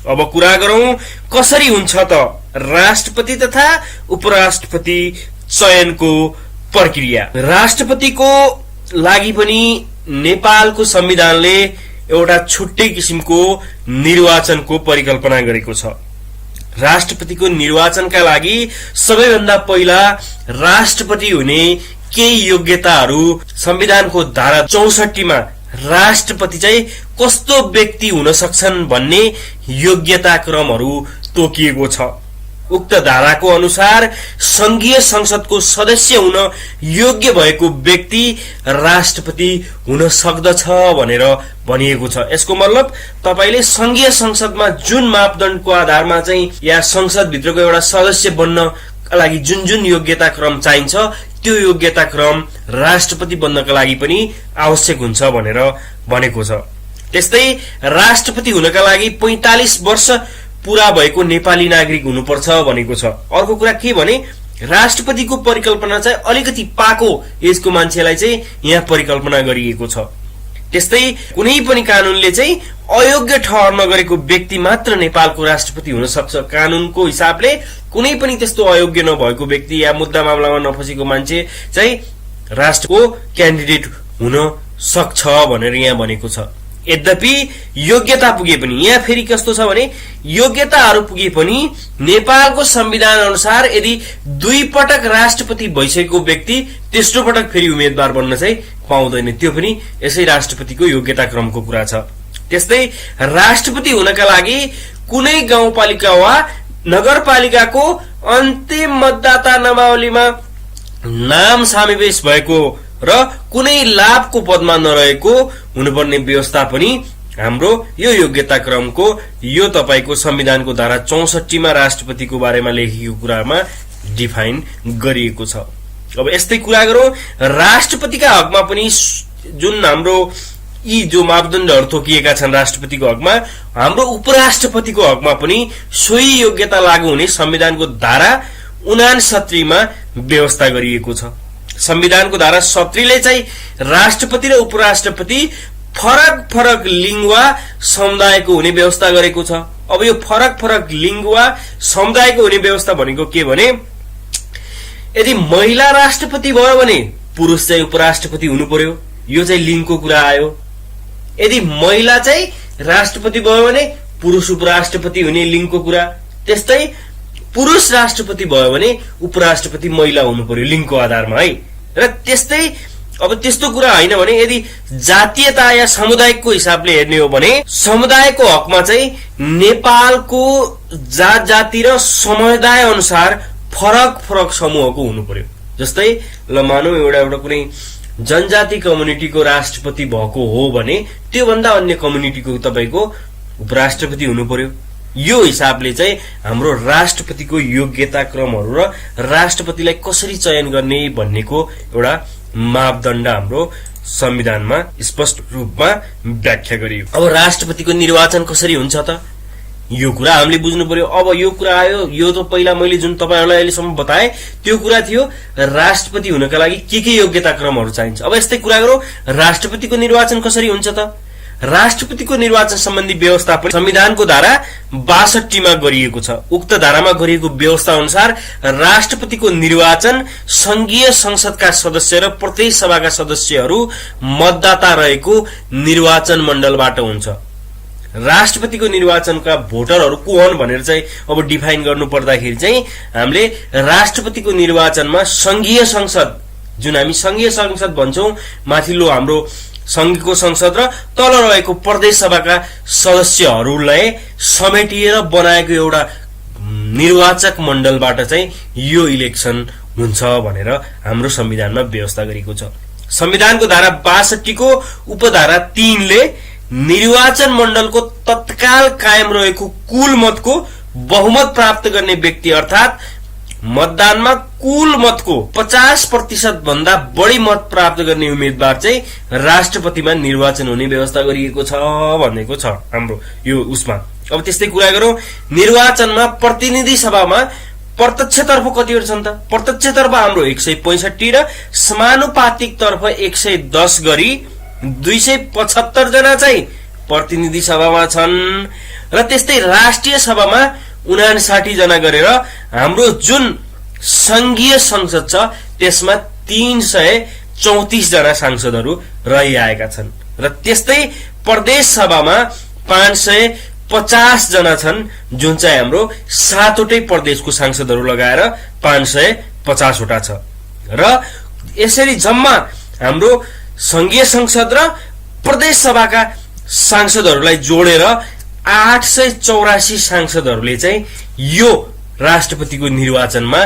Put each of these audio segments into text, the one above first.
अब कुरा गरौं कसरी हुन्छ त राष्ट्रपति तथा उपराष्ट्रपति चयनको प्रक्रिया। राष्ट्रपतिको लागि पनि नेपालको संविधानले एउटा छुट्टै किसिमको निर्वाचनको परिकल्पना गरेको छ। राष्ट्रपतिको निर्वाचनका लागि सबैभन्दा पहिला राष्ट्रपति हुने केही योग्यताहरू संविधानको धारा 64 मा राष्ट्रपति चाहिँ कस्तो व्यक्ति हुन सक्छन् भन्ने योग्यता क्रमहरू तोकिएको छ। उक्त धाराको अनुसार संघीय संसदको सदस्य हुन योग्य भएको व्यक्ति राष्ट्रपति हुन सक्दछ भनेर भनिएको छ। यसको मतलब तपाईले संघीय संसदमा जुन मापदण्डको आधारमा चाहिँ या संसद भित्रको एउटा सदस्य बन्नका लागि जुन जुन योग्यता क्रम चाहिन्छ त्यो योग्यता क्रम राष्ट्रपति बन्नका लागि पनि आवश्यक हुन्छ भनेर भनेको छ। त्यस्तै राष्ट्रपति हुनका लागि 45 वर्ष पूरा भएको नेपाली नागरिक हुनुपर्छ भनेको छ। अर्को कुरा के भने राष्ट्रपतिको परिकल्पना चाहिँ अलिकति पाको एजको मान्छेलाई चाहिँ यहाँ परिकल्पना गरिएको छ। त्यस्तै कुनै पनि कानूनले चाहिँ अयोग्य ठहर नगरेको व्यक्ति मात्र नेपालको राष्ट्रपति हुन सक्छ। कानूनको हिसाबले कुनै पनि त्यस्तो अयोग्य नभएको व्यक्ति या मुद्दा मामलामा नफसेको मान्छे चाहिँ राष्ट्रको क्यान्डिडेट हुन सक्छ भनेर यहाँ भनेको छ। यद्यपि योग्यता पुगे पनि यहाँ फेरि कस्तो छ भने योग्यताहरू पुगे पनि नेपालको संविधान अनुसार यदि 2 पटक राष्ट्रपति भइसकेको व्यक्ति तेस्रो पटक फेरि उम्मेदवार बन्न चाहिँ पाउँदैन। त्यो पनि यसै राष्ट्रपतिको योग्यता क्रमको कुरा छ। त्यस्तै राष्ट्रपति हुनका लागि कुनै गाउँपालिका वा नगरपालिकाको अन्तिम मतदाता नामावलीमा नाम समावेश भएको र कुनै लाभको पदमा नरहेको हुनुपर्ने व्यवस्था पनि हाम्रो यो योग्यता क्रमको यो तपाईको संविधानको धारा 64 मा राष्ट्रपतिको बारेमा लेखिएको कुरामा डिफाइन गरिएको छ। अब यस्तै कुरा गरौं राष्ट्रपतिका हकमा पनि जुन हाम्रो यी जो मापदण्डहरू तोकिएका छन् राष्ट्रपतिको हकमा, हाम्रो उपराष्ट्रपतिको हकमा पनि सोही योग्यता लागू हुने संविधानको धारा 69 मा व्यवस्था गरिएको छ। संविधानको धारा 70 ले चाहिँ राष्ट्रपति र उपराष्ट्रपति फरक फरक लिङ्ग वा समुदायको हुने व्यवस्था गरेको छ। अब यो फरक फरक लिङ्ग वा समुदायको हुने व्यवस्था भनेको के भने यदि महिला राष्ट्रपति भयो भने पुरुष चाहिँ उपराष्ट्रपति हुनु पर्यो, यो चाहिँ लिङ्गको कुरा आयो। यदि महिला चाहिँ राष्ट्रपति भयो भने पुरुष उपराष्ट्रपति हुने लिङ्गको कुरा। त्यस्तै पुरुष राष्ट्रपति भयो भने उपराष्ट्रपति महिला हुनु पर्यो लिङ्गको आधारमा है। र त्यस्तै अब त्यस्तो कुरा हैन भने यदि जातीयता या सामुदायिकको हिसाबले हेर्ने हो भने समुदायको हकमा चाहिँ नेपालको जात जाति र समुदाय अनुसार फरक फरक समूहको हुनु पर्यो। जस्तै ल मानौ एउटा कुनै जनजाति कम्युनिटीको राष्ट्रपति भएको हो भने त्यो भन्दा अन्य कम्युनिटीको तपाईको उपराष्ट्रपति हुनु पर्यो। यो हिसाबले चाहिँ हाम्रो राष्ट्रपतिको योग्यता क्रमहरू र राष्ट्रपतिलाई कसरी चयन गर्ने भन्नेको एउटा मापदण्ड हाम्रो संविधानमा स्पष्ट रूपमा व्याख्या गरियो। अब राष्ट्रपतिको निर्वाचन कसरी हुन्छ त यो कुरा हामीले बुझ्नु पर्यो। अब यो कुरा आयो, यो त पहिला मैले जुन तपाईहरुलाई अहिलेसम्म बताए त्यो कुरा थियो राष्ट्रपति हुनका लागि के योग्यता क्रमहरू चाहिन्छ। अब यस्तै कुरा गरौं राष्ट्रपतिको निर्वाचन कसरी हुन्छ त। राष्ट्रपतिको निर्वाचन सम्बन्धी व्यवस्था पनि संविधानको धारा 62 मा गरिएको छ। उक्त धारामा गरिएको व्यवस्था अनुसार राष्ट्रपतिको निर्वाचन संघीय संसदका सदस्य र प्रत्येक सभाका सदस्यहरू मतदाता रहेको निर्वाचन मण्डलबाट हुन्छ। राष्ट्रपतिको निर्वाचनका भोटरहरू को हुन् भनेर चाहिँ अब डिफाइन गर्नु पर्दाखेरि चाहिँ हामीले राष्ट्रपतिको निर्वाचनमा संघीय संसद जुन हामी संघीय संसद भन्छौं, माथिल्लो हाम्रो संघको संसद र तल रहेको प्रदेश सभाका सदस्यहरूलाई समेटिएर बनाएको एउटा निर्वाचक मण्डलबाट चाहिँ यो इलेक्सन हुन्छ भनेर हाम्रो संविधानमा व्यवस्था गरिएको छ। संविधानको धारा 62 को उपधारा 3 ले निर्वाचन मण्डलको तत्काल कायम रहेको कुल मतको बहुमत प्राप्त गर्ने व्यक्ति अर्थात मतदानमा कुल मतको 50% भन्दा बढी मत प्राप्त गर्ने उम्मेदवार चाहिँ राष्ट्रपतिमा निर्वाचन हुने व्यवस्था गरिएको छ भनेको छ हाम्रो यो उसमा। अब त्यस्तै कुरा गरौं निर्वाचनमा प्रतिनिधि सभामा प्रत्यक्षतर्फ कतिवटा छन् त। प्रत्यक्षतर्फ हाम्रो 165 र समानुपातिक तर्फ 110 गरी 275 जना चाहिँ प्रतिनिधि सभामा छन् र त्यस्तै राष्ट्रिय सभामा 59 जना गरेर हाम्रो जुन संघीय संसद छ त्यसमा 334 जना सांसदहरू रहिआएका छन् र त्यस्तै प्रदेश सभामा 550 जना छन् जुन चाहिँ हाम्रो 7वटै प्रदेशको सांसदहरू लगाएर 550 वटा छ र यसरी जम्मा हाम्रो संघीय संसद र प्रदेश सभाका सांसदहरूलाई जोडेर 884 सांसदहरूले चाहिँ यो राष्ट्रपतिको निर्वाचनमा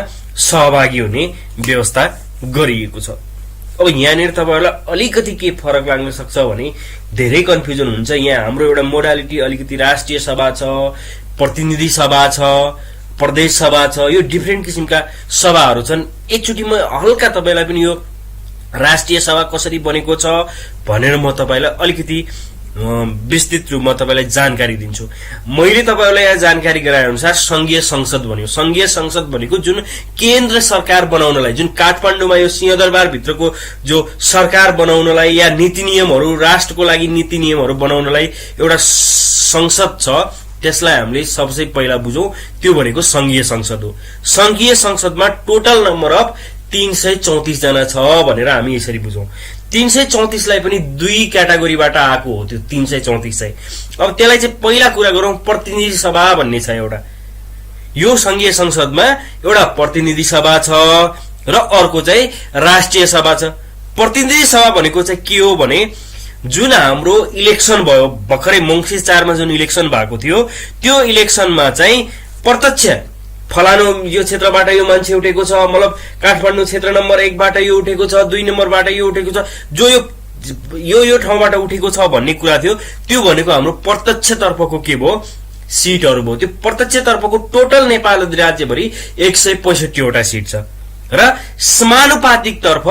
सहभागी हुने व्यवस्था गरिएको छ। अब यहाँनिर तपाईहरुलाई अलिकति के फरक लाग्न सक्छ भने धेरै कन्फ्युजन हुन्छ। यहाँ हाम्रो एउटा मोडालिटी अलिकति राष्ट्रिय सभा छ, प्रतिनिधि सभा छ, प्रदेश सभा छ, यो डिफरेन्ट किसिमका सभाहरू छन्। एकचोटी म हल्का तपाईलाई पनि यो राष्ट्रिय सभा कसरी बनेको छ भनेर म तपाईलाई अलिकति विस्तृत रूपमा तपाईलाई जानकारी दिन्छु। मैले तपाईहरुलाई यहाँ जानकारी गराए अनुसार संघीय संसद भन्यो। संघीय संसद भनेको जुन केन्द्र सरकार बनाउनलाई, जुन काठमाडौँमा यो सिंहदरबार भित्रको जो सरकार बनाउनलाई या नीति नियमहरू, राष्ट्रको लागि नीति नियमहरू बनाउनलाई एउटा संसद छ, त्यसलाई हामीले सबसे पहिला बुझौं। त्यो भनेको संघीय संसद हो। संघीय संसदमा टोटल नम्बर अफ 334 जना छ भनेर हामी यसरी बुझौं। 334 लाई पनि दुई क्याटेगोरीबाट आएको हो त्यो 334 चाहिँ। अब त्यसलाई चाहिँ पहिला कुरा गरौं, प्रतिनिधि सभा भन्ने छ एउटा। यो संघीय संसदमा एउटा प्रतिनिधि सभा छ र अर्को चाहिँ राष्ट्रिय सभा छ। प्रतिनिधि सभा भनेको चाहिँ के हो भने जुन हाम्रो इलेक्सन भयो भर्खरै मंसिर 4 मा जुन इलेक्सन भएको थियो, त्यो इलेक्सनमा चाहिँ प्रत्यक्ष फलानु यो क्षेत्रबाट यो मान्छे उठेको छ, मतलब काठमाडौँ क्षेत्र नम्बर 1 बाट यो उठेको छ, 2 नम्बरबाट यो उठेको छ, जो यो ठाउँबाट उठेको छ भन्ने कुरा थियो। त्यो भनेको हाम्रो प्रत्यक्ष तर्फको के भयो, सीटहरु भयो। त्यो प्रत्यक्ष तर्फको टोटल नेपाल राज्यभरि 165 वटा सीट छ र समानुपातिक तर्फ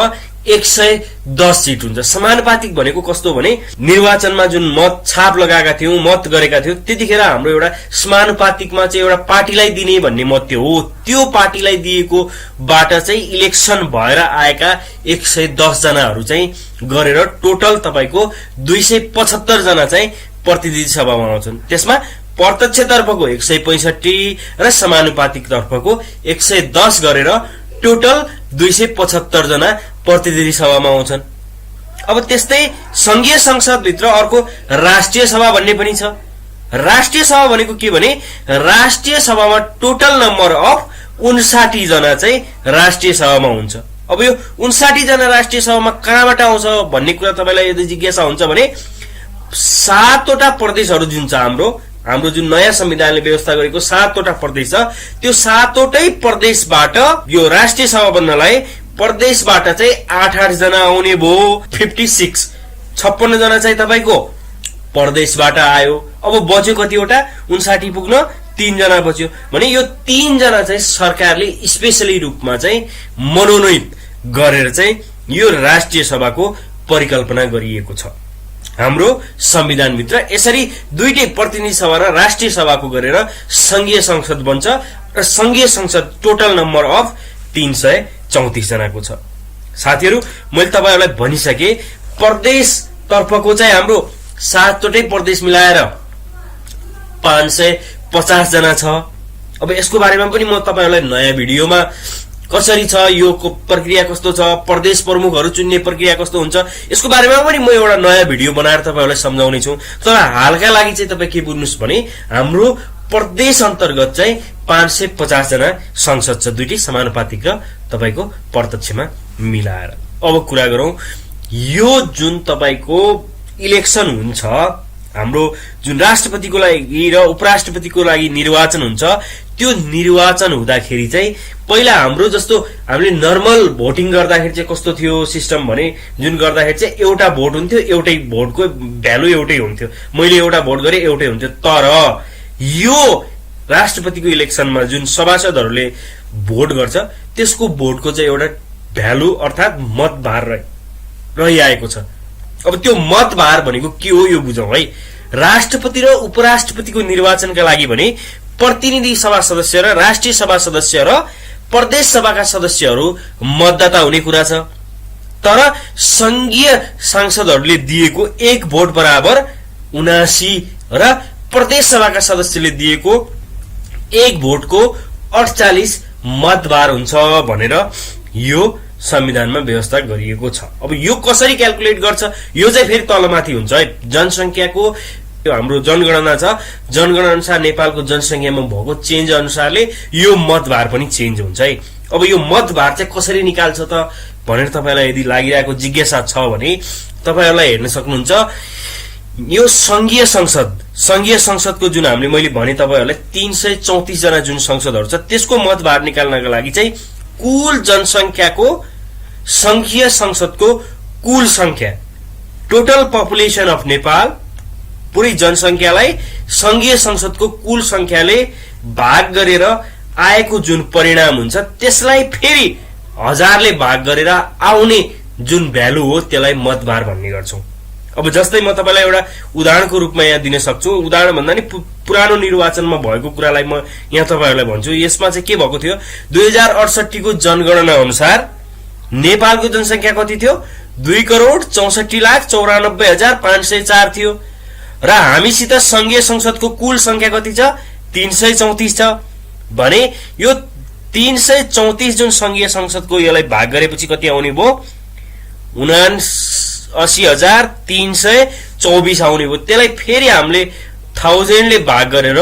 110 सीट हुन्छ। समानुपातिक भनेको कस्तो भने निर्वाचनमा जुन मत छाप लगाएका थियौं, मत गरेका थियौं, त्यतिखेर हाम्रो एउटा समानुपातिकमा चाहिँ एउटा पार्टीलाई दिने भन्ने मत हो। त्यो पार्टीलाई दिएको बाट चाहिँ इलेक्सन भएर आएका 110 जनाहरू चाहिँ गरेर टोटल तपाईको 275 जना चाहिँ प्रतिनिधि सभामा आउँछन्। त्यसमा प्रत्यक्ष तर्फको 165 र समानुपातिक तर्फको 110 गरेर टोटल 275 जना प्रतिनिधि सभामा आउँछन्। अब त्यस्तै संघीय संसद भित्र अर्को राष्ट्रिय सभा भन्ने पनि छ। राष्ट्रिय सभा भनेको के भने राष्ट्रिय सभामा टोटल नम्बर अफ 59 जना चाहिँ राष्ट्रिय सभामा हुन्छ। अब यो 59 जना राष्ट्रिय सभामा कहाँबाट आउँछ भन्ने कुरा तपाईलाई यदि जिज्ञासा हुन्छ भने 7 वटा प्रदेशहरू जुन छ हाम्रो जुन नयाँ संविधानले व्यवस्था गरेको 7 वटा प्रदेश छ, त्यो 7 वटै प्रदेशबाट यो राष्ट्रिय सभा बन्नलाई प्रदेशबाट चाहिँ 8 जना आउने भो। 56 जना चाहिँ तपाईको प्रदेशबाट आयो। अब बच्यो कतिवटा 59 पुग्न 3 जना बच्यो भने यो 3 जना चाहिँ सरकारले स्पेशली रूपमा चाहिँ मनोनयन गरेर चाहिँ यो राष्ट्रिय सभाको परिकल्पना गरिएको छ हाम्रो संविधान भित्र। यसरी दुईटै प्रतिनिधि सभा र राष्ट्रिय सभाको गरेर संघीय संसद बन्छ र संघीय संसद टोटल नम्बर अफ 334 जनाको छ। साथीहरु, मैले तपाईहरुलाई भनिसके प्रदेश तर्फको चाहिँ हाम्रो 7 वटै प्रदेश मिलाएर 550 जना छ। अब यसको बारेमा पनि म तपाईहरुलाई नयाँ भिडियोमा कसरी छ, यो प्रक्रिया कस्तो छ, प्रदेश प्रमुखहरू चुन्ने प्रक्रिया कस्तो हुन्छ, यसको बारेमा पनि म एउटा नयाँ भिडियो बनाएर तपाईहरुलाई सम्झाउने छु। तर हालका लागि चाहिँ तपाई के बुझ्नुस् भने हाम्रो प्रदेश अन्तर्गत चाहिँ 550 जना संसद छ, दुईटै समानुपातिक र तपाईको प्रत्यक्षमा मिलाएर। अब कुरा गरौं यो जुन तपाईको इलेक्सन हुन्छ, हाम्रो जुन राष्ट्रपतिको लागि र उपराष्ट्रपतिको लागि निर्वाचन हुन्छ, त्यो निर्वाचन हुँदाखेरि चाहिँ पहिला हाम्रो जस्तो हामीले नर्मल भोटिङ गर्दाखेरि चाहिँ कस्तो थियो सिस्टम भने जुन गर्दाखेरि चाहिँ एउटा भोट हुन्थ्यो, एउटै भोटको भ्यालु एउटै हुन्थ्यो, मैले एउटा भोट गरे एउटै हुन्थ्यो। तर यो राष्ट्रपतिको इलेक्सनमा जुन सभासदहरूले भोट गर्छ त्यसको भोटको चाहिँ एउटा भ्यालु अर्थात मतभार रहिआएको छ। अब त्यो मतभार भनेको के हो यो बुझौं है। राष्ट्रपति र उपराष्ट्रपतिको निर्वाचनका लागि भने प्रतिनिधि सभा सदस्य र राष्ट्रिय सभा सदस्य र प्रदेश सभाका सदस्यहरू मतदाता हुने कुरा छ। तर संघीय सांसदहरूले दिएको 1 भोट बराबर 79 र प्रदेश सभाका सदस्यले दिएको 1 भोटको 48 मतभार हुन्छ भनेर यो संविधानमा व्यवस्था गरिएको छ। अब यो कसरी क्याल्कुलेट गर्छ यो चाहिँ फेरि तलमाथि हुन्छ है। जनसंख्याको हाम्रो जनगणना छ, जनगणना अनुसार नेपालको जनसंख्यामा भएको चेन्ज अनुसारले यो मतभार पनि चेन्ज हुन्छ है। अब यो मतभार चाहिँ कसरी निकाल्छ त भनेर तपाईलाई यदि लागिरहेको जिज्ञासा छ भने तपाईहरुलाई हेर्न सक्नुहुन्छ। यो संघीय संसदको जुन हामीले मैले भने तपाईहरुलाई 334 जना जुन संसदहरु छ त्यसको मतभार निकाल्नका लागि चाहिँ कुल जनसंख्याको संघीय संसदको कुल संख्या, टोटल पपुलेसन अफ नेपाल, पुरै जनसंख्यालाई संघीय संसदको कुल संख्याले भाग गरेर आएको जुन परिणाम हुन्छ त्यसलाई फेरि 1000 ले भाग गरेर आउने जुन भ्यालु हो त्यसलाई मतभार भन्ने गर्छौं। अब जस्तै म तपाईलाई एउटा उदाहरणको रूपमा यहाँ दिन सक्छु। उदाहरण भन्दा नि पुरानो निर्वाचनमा भएको कुरालाई म यहाँ तपाईहरुलाई भन्छु। यसमा चाहिँ के भएको थियो, 2068 को जनगणना अनुसार नेपालको जनसंख्या कति थियो, 2,64,94,504 थियो र हामीसित संघीय संसदको कुल संख्या कति छ, 334 छ भने यो 334 जुन संघीय संसदको यसलाई भाग गरेपछि कति आउने भयो, 79,324 आउने भयो। त्यसलाई फेरि हामीले 1000 ले भाग गरेर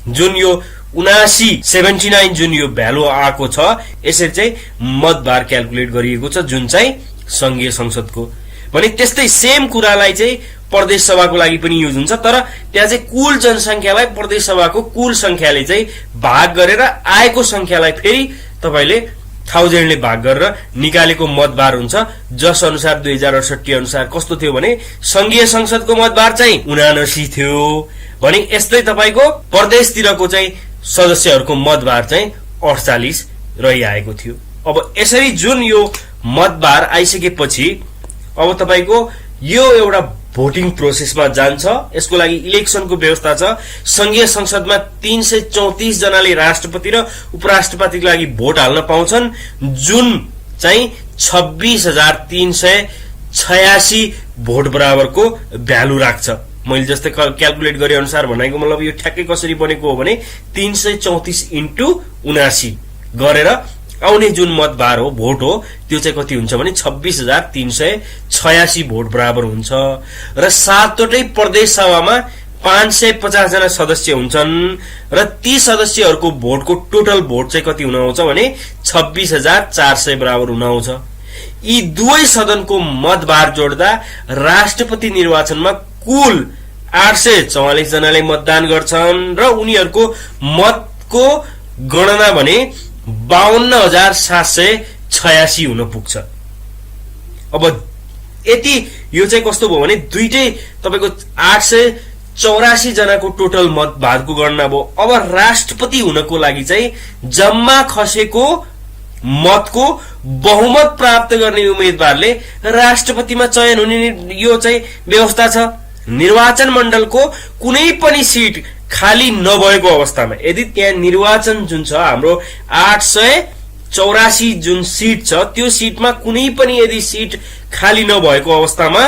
जुन यो 79 जुन यो भ्यालु आएको छ यसरी चाहिँ मतभार क्याल्कुलेट गरिएको छ जुन चाहिँ संघीय संसदको। भने त्यस्तै सेम कुरालाई चाहिँ प्रदेश सभाको लागि पनि युज हुन्छ, तर त्यहाँ चाहिँ कुल जनसंख्यालाई प्रदेश सभाको कुल संख्याले चाहिँ भाग गरेर आएको संख्यालाई फेरि तपाईले 1000 ले भाग गरेर निकालेको मतभार हुन्छ। जस अनुसार 2068 अनुसार कस्तो थियो भने संघीय संसदको मतभार चाहिँ 79 थियो भने यस्तै तपाईको प्रदेशतिरको चाहिँ सदस्यहरुको मतभार चाहिँ 48 रहिआएको थियो। अब यसरी जुन यो मतभार आइसकेपछि अब तपाईको यो एउटा भोटिङ प्रोसेसमा जान्छ। यसको लागि इलेक्सनको व्यवस्था छ। संघीय संसदमा 334 जनाले राष्ट्रपति र उपराष्ट्रपतिको लागि भोट हाल्न पाउँछन् जुन चाहिँ 26,386 भोट बराबरको भ्यालु राख्छ। मैले जस्तै क्याल्कुलेट गरे अनुसार भनेको मतलब यो ठ्याक्कै कसरी बनेको हो भने 334 × 79 गरेर आउने जुन मतभार हो, भोट हो, त्यो चाहिँ कति हुन्छ भने 26,386 भोट बराबर हुन्छ र सातवटै प्रदेश सभामा 550 जना सदस्य हुन्छन् र ती सदस्यहरुको भोटको टोटल भोट चाहिँ कति हुन आउँछ भने 26,400 बराबर हुन आउँछ। यी दुवै सदनको मतभार जोड्दा राष्ट्रपति निर्वाचनमा कुल 844 जनाले मतदान गर्छन् र उनीहरुको मतको गणना भने 52,786 हुन पुग्छ। अब यति यो चाहिँ कस्तो भयो भने दुईटै तपाईको 884 जनाको टोटल मतभागको गणना भयो। अब राष्ट्रपति हुनको लागि चाहिँ जम्मा खसेको मतको बहुमत प्राप्त गर्ने उम्मेदवारले राष्ट्रपतिमा चयन हुने यो चाहिँ व्यवस्था छ। निर्वाचन मण्डलको कुनै पनि सिट खाली नभएको अवस्थामा यदि त्यहाँ निर्वाचन जुन छ हाम्रो 884 जुन सिट छ त्यो सिटमा कुनै पनि यदि सिट खाली नभएको अवस्थामा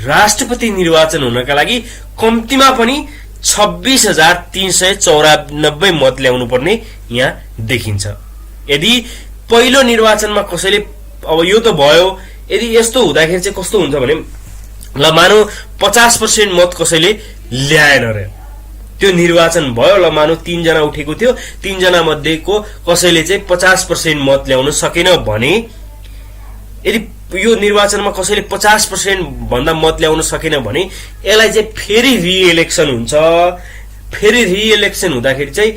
राष्ट्रपति निर्वाचन हुनका लागि कम्तीमा पनि 26,394 मत ल्याउनु पर्ने यहाँ देखिन्छ। यदि पहिलो निर्वाचनमा कसैले अब यो त भयो, यदि यस्तो हुँदाखेरि चाहिँ कस्तो हुन्छ भने ल मानौ 50% मत कसैले ल्याएन रे, त्यो निर्वाचन भयो, ल मानौ 3 जना उठेको थियो, 3 जना मध्येको कसैले चाहिँ 50% मत ल्याउन सकेन भने यदि यो निर्वाचनमा कसैले 50% भन्दा मत ल्याउन सकेन भने यसलाई चाहिँ फेरि रिइलेक्सन हुन्छ। फेरि रिइलेक्सन हुँदाखेरि चाहिँ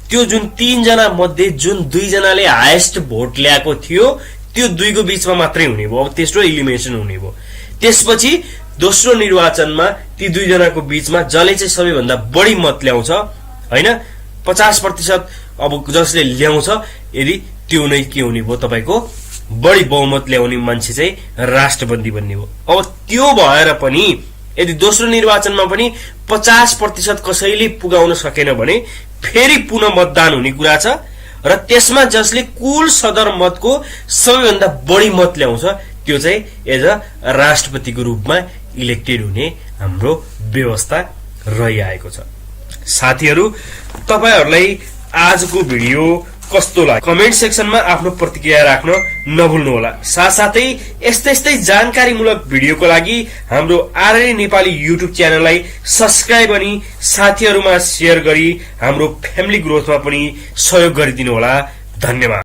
त्यो जुन 3 जना मध्ये जुन 2 जनाले हाईएस्ट भोट ल्याएको थियो त्यो दुईको बीचमा मात्रै हुने भयो। अब तेस्रो इलिमिनेसन हुने भयो। त्यसपछि दोस्रो निर्वाचनमा ती 2 जनाको बीचमा जसले चाहिँ सबैभन्दा बढी मत ल्याउँछ हैन 50% अब जसले ल्याउँछ यदि त्यो नै के हुने भयो तपाईको बढी बहुमत ल्याउने मान्छे चाहिँ राष्ट्रपति बन्ने भयो। अब त्यो भएर पनि यदि दोस्रो निर्वाचनमा पनि 50% कसैले पुगाउन सकेन भने फेरि पुनः मतदान हुने कुरा छ र त्यसमा जसले कुल सदर मतको सबैभन्दा बढी मत ल्याउँछ त्यो चाहिँ एज अ राष्ट्रपतिको रूपमा इलेक्टेड हुने हाम्रो व्यवस्था रहिआएको छ। साथीहरू, तपाईहरुलाई आजको भिडियो कस्तो लाग्यो कमेन्ट सेक्सनमा आफ्नो प्रतिक्रिया राख्न नभुल्नुहोला। साथसाथै यस्तै जानकारीमूलक भिडियोको लागि हाम्रो आरएनए नेपाली युट्युब च्यानललाई सब्स्क्राइब अनि साथीहरुमा शेयर गरी हाम्रो फ्यामिली ग्रोथमा पनि सहयोग गरिदिनु होला। धन्यवाद।